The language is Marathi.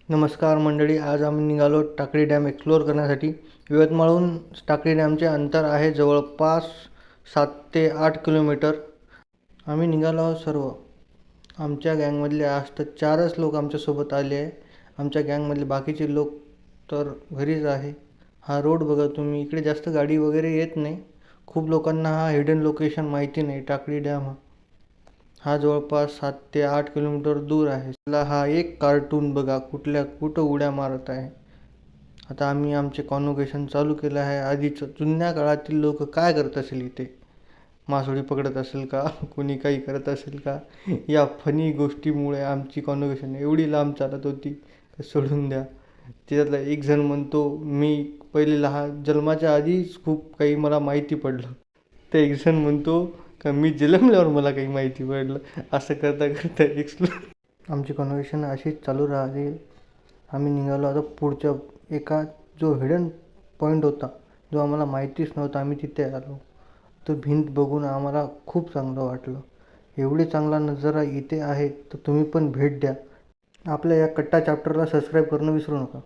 नमस्कार मंडळी, आज आम्ही निघालो टाकळी डॅम एक्सप्लोअर करण्यासाठी. यवतमाळहून टाकळी डॅमचे अंतर आहे जवळपास 7 ते 8 किलोमीटर. आम्ही निघालो आहोत सर्व. आमच्या गँगमधले आज तर 4च लोक आमच्यासोबत आले आहे. आमच्या गँगमधले बाकीचे लोक तर घरीच आहे. हा रोड बघा तुम्ही, इकडे जास्त गाडी वगैरे येत नाही. खूप लोकांना हा हिडन लोकेशन माहिती नाही. टाकळी डॅम हा जवळपास 7 ते 8 किलोमीटर दूर आहे. हा एक कार्टून बघा कुठं उड्या मारत आहे. आता आम्ही आमचे कॉन्व्होकेशन चालू केलं आहे. आधीच जुन्या काळातील लोक काय करत असेल इथे, मासोळी पकडत असेल का, कोणी काही करत असेल का, या फनी गोष्टीमुळे आमची कॉन्व्होकेशन एवढी लांब चालत होती सोडून द्या. त्याच्यातला एक जण म्हणतो मी पहिले लहान जन्माच्या आधीच खूप काही मला माहिती पडलं. तर एक जण म्हणतो का मी जन्मल्यावर मला काही माहिती पडलं. असं करता करता एक्सप्लोर आमची कन्व्हर्सेशन अशीच चालू राहिली. आम्ही निघालो आता पुढच्या एका जो हिडन पॉईंट होता, जो आम्हाला माहितीच नव्हता. आम्ही तिथे आलो. तो भिंत बघून आम्हाला खूप चांगलं वाटलं. एवढी चांगला नजारा इथे आहे तर तुम्ही पण भेट द्या. आपल्या या कट्टा चॅप्टरला सबस्क्राईब करणं विसरू नका.